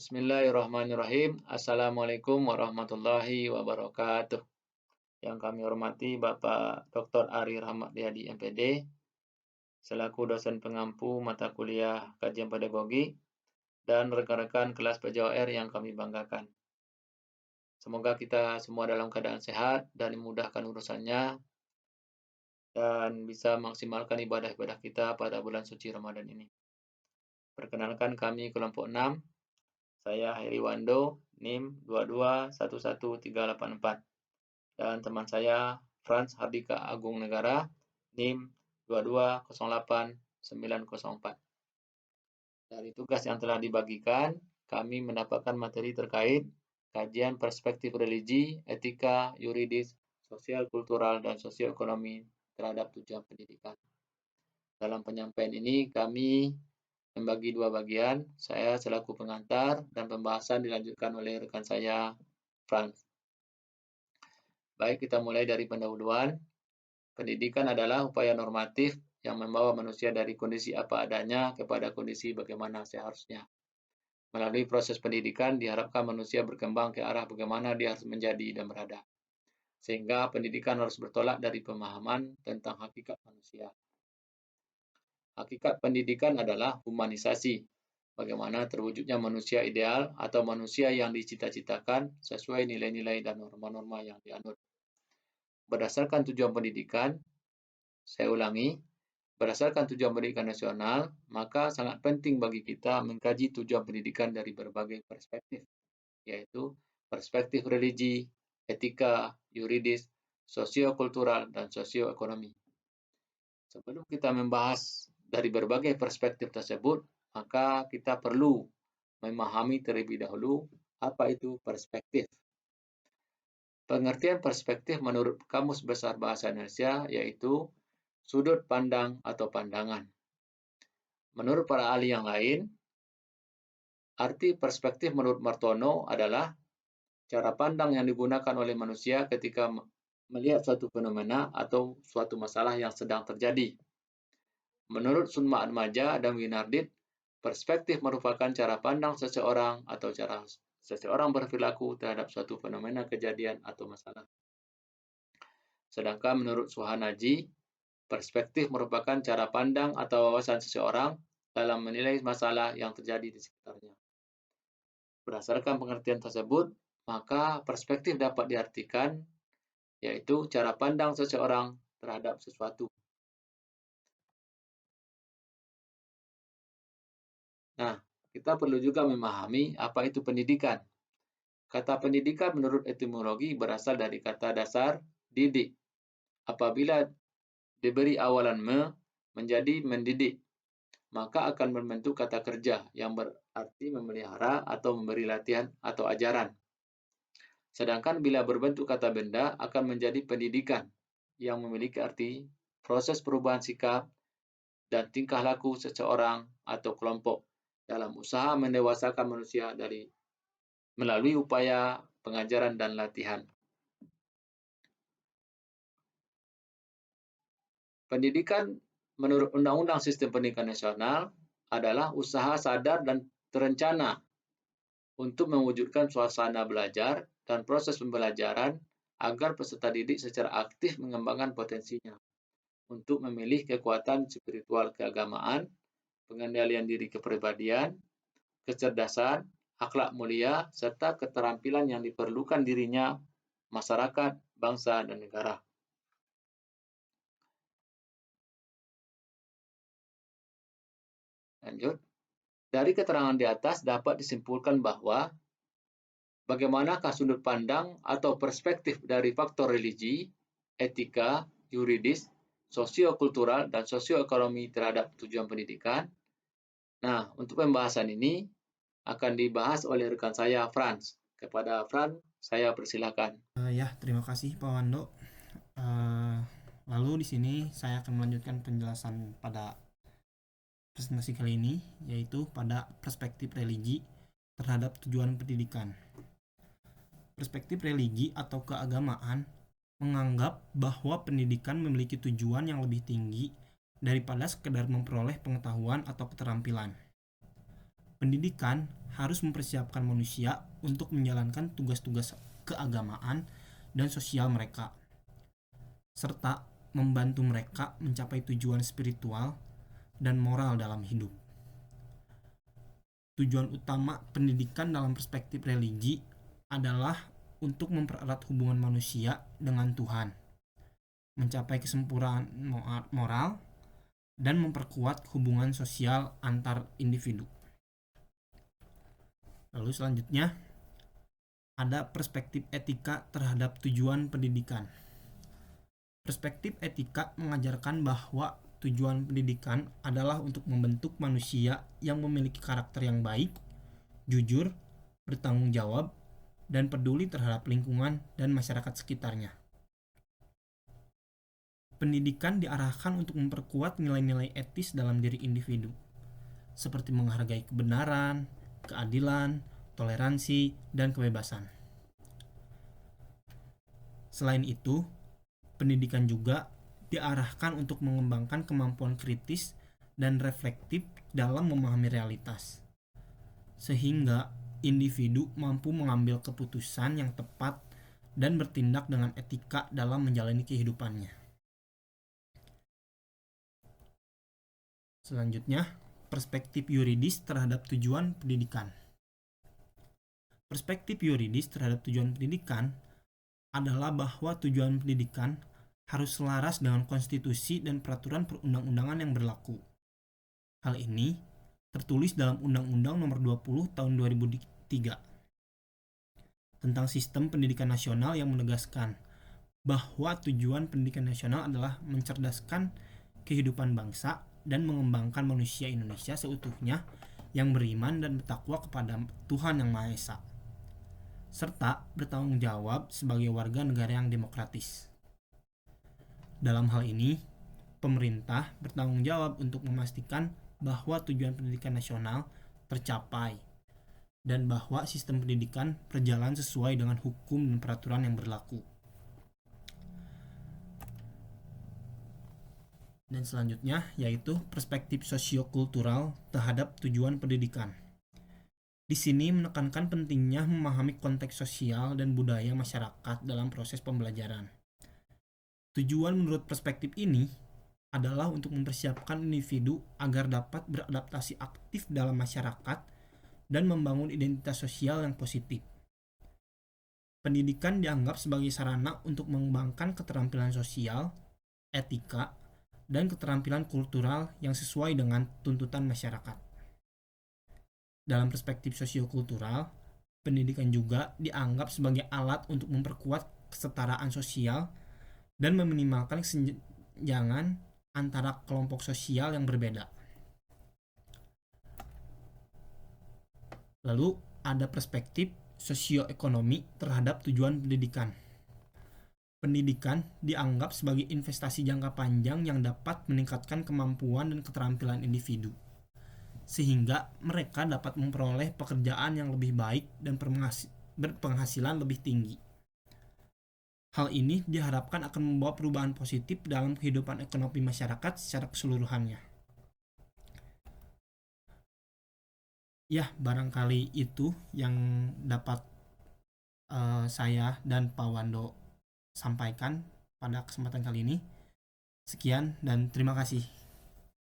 Bismillahirrahmanirrahim. Assalamualaikum warahmatullahi wabarakatuh. Yang kami hormati Bapak Dr. Ari Rahmat Riyadi MPD, selaku dosen pengampu mata kuliah kajian pedagogi, dan rekan-rekan kelas PJOR yang kami banggakan. Semoga kita semua dalam keadaan sehat dan dimudahkan urusannya, dan bisa maksimalkan ibadah-ibadah kita pada bulan suci Ramadan ini. Perkenalkan kami kelompok 6, saya Heri Wando, NIM 2211384. Dan teman saya Franz Hardika Agung Negara, NIM 2208904. Dari tugas yang telah dibagikan, kami mendapatkan materi terkait kajian perspektif religi, etika, yuridis, sosial kultural, dan sosioekonomi terhadap tujuan pendidikan. Dalam penyampaian ini kami membagi dua bagian, saya selaku pengantar dan pembahasan dilanjutkan oleh rekan saya Franz. Baik, kita mulai dari pendahuluan. Pendidikan adalah upaya normatif yang membawa manusia dari kondisi apa adanya kepada kondisi bagaimana seharusnya. Melalui proses pendidikan diharapkan manusia berkembang ke arah bagaimana dia harus menjadi dan berada. Sehingga pendidikan harus bertolak dari pemahaman tentang hakikat manusia. Hakikat pendidikan adalah humanisasi, bagaimana terwujudnya manusia ideal atau manusia yang dicita-citakan sesuai nilai-nilai dan norma-norma yang dianut. Berdasarkan tujuan pendidikan, saya ulangi, berdasarkan tujuan pendidikan nasional, maka sangat penting bagi kita mengkaji tujuan pendidikan dari berbagai perspektif, yaitu perspektif religi, etika, yuridis, sosiokultural, dan sosioekonomi. Sebelum kita membahas dari berbagai perspektif tersebut, maka kita perlu memahami terlebih dahulu apa itu perspektif. Pengertian perspektif menurut Kamus Besar Bahasa Indonesia yaitu sudut pandang atau pandangan. Menurut para ahli yang lain, arti perspektif menurut Martono adalah cara pandang yang digunakan oleh manusia ketika melihat suatu fenomena atau suatu masalah yang sedang terjadi. Menurut Sunma Atmaja dan Winardit, perspektif merupakan cara pandang seseorang atau cara seseorang berperilaku terhadap suatu fenomena kejadian atau masalah. Sedangkan menurut Suhanaji, perspektif merupakan cara pandang atau wawasan seseorang dalam menilai masalah yang terjadi di sekitarnya. Berdasarkan pengertian tersebut, maka perspektif dapat diartikan yaitu cara pandang seseorang terhadap sesuatu. Nah, kita perlu juga memahami apa itu pendidikan. Kata pendidikan menurut etimologi berasal dari kata dasar didik. Apabila diberi awalan menjadi mendidik, maka akan membentuk kata kerja yang berarti memelihara atau memberi latihan atau ajaran. Sedangkan bila berbentuk kata benda akan menjadi pendidikan yang memiliki arti proses perubahan sikap dan tingkah laku seseorang atau kelompok dalam usaha mendewasakan manusia melalui upaya pengajaran dan latihan. Pendidikan menurut Undang-Undang Sistem Pendidikan Nasional adalah usaha sadar dan terencana untuk mewujudkan suasana belajar dan proses pembelajaran agar peserta didik secara aktif mengembangkan potensinya untuk memilih kekuatan spiritual keagamaan, pengendalian diri kepribadian, kecerdasan, akhlak mulia, serta keterampilan yang diperlukan dirinya, masyarakat, bangsa, dan negara. Lanjut. Dari keterangan di atas dapat disimpulkan bahwa bagaimanakah sudut pandang atau perspektif dari faktor religi, etika, yuridis, sosiokultural, dan sosioekonomi terhadap tujuan pendidikan. Nah, untuk pembahasan ini akan dibahas oleh rekan saya, Franz. Kepada Franz, saya persilakan. Terima kasih Pak Wando. Lalu di sini saya akan melanjutkan penjelasan pada presentasi kali ini, yaitu pada perspektif religi terhadap tujuan pendidikan. Perspektif religi atau keagamaan menganggap bahwa pendidikan memiliki tujuan yang lebih tinggi daripada sekedar memperoleh pengetahuan atau keterampilan. Pendidikan harus mempersiapkan manusia untuk menjalankan tugas-tugas keagamaan dan sosial mereka, serta membantu mereka mencapai tujuan spiritual dan moral dalam hidup. Tujuan utama pendidikan dalam perspektif religi adalah untuk mempererat hubungan manusia dengan Tuhan, mencapai kesempurnaan moral, dan memperkuat hubungan sosial antar individu. Lalu selanjutnya ada perspektif etika terhadap tujuan pendidikan. Perspektif etika mengajarkan bahwa tujuan pendidikan adalah untuk membentuk manusia yang memiliki karakter yang baik, jujur, bertanggung jawab, dan peduli terhadap lingkungan dan masyarakat sekitarnya. Pendidikan diarahkan untuk memperkuat nilai-nilai etis dalam diri individu, seperti menghargai kebenaran, keadilan, toleransi, dan kebebasan. Selain itu, pendidikan juga diarahkan untuk mengembangkan kemampuan kritis dan reflektif dalam memahami realitas, sehingga individu mampu mengambil keputusan yang tepat dan bertindak dengan etika dalam menjalani kehidupannya. Selanjutnya, perspektif yuridis terhadap tujuan pendidikan. Perspektif yuridis terhadap tujuan pendidikan adalah bahwa tujuan pendidikan harus selaras dengan konstitusi dan peraturan perundang-undangan yang berlaku. Hal ini tertulis dalam Undang-Undang Nomor 20 Tahun 2003 tentang Sistem Pendidikan Nasional yang menegaskan bahwa tujuan pendidikan nasional adalah mencerdaskan kehidupan bangsa dan mengembangkan manusia Indonesia seutuhnya yang beriman dan bertakwa kepada Tuhan Yang Maha Esa, serta bertanggung jawab sebagai warga negara yang demokratis. Dalam hal ini, pemerintah bertanggung jawab untuk memastikan bahwa tujuan pendidikan nasional tercapai dan bahwa sistem pendidikan berjalan sesuai dengan hukum dan peraturan yang berlaku. Dan selanjutnya yaitu perspektif sosiokultural terhadap tujuan pendidikan. Di sini menekankan pentingnya memahami konteks sosial dan budaya masyarakat dalam proses pembelajaran. Tujuan menurut perspektif ini adalah untuk mempersiapkan individu agar dapat beradaptasi aktif dalam masyarakat dan membangun identitas sosial yang positif. Pendidikan dianggap sebagai sarana untuk mengembangkan keterampilan sosial, etika, dan keterampilan kultural yang sesuai dengan tuntutan masyarakat. Dalam perspektif sosiokultural, pendidikan juga dianggap sebagai alat untuk memperkuat kesetaraan sosial dan meminimalkan kesenjangan antara kelompok sosial yang berbeda. Lalu ada perspektif sosioekonomi terhadap tujuan pendidikan. Pendidikan dianggap sebagai investasi jangka panjang yang dapat meningkatkan kemampuan dan keterampilan individu, sehingga mereka dapat memperoleh pekerjaan yang lebih baik dan berpenghasilan lebih tinggi. Hal ini diharapkan akan membawa perubahan positif dalam kehidupan ekonomi masyarakat secara keseluruhannya. Ya, barangkali itu yang dapat saya dan Pak Wando sampaikan pada kesempatan kali ini. Sekian dan terima kasih.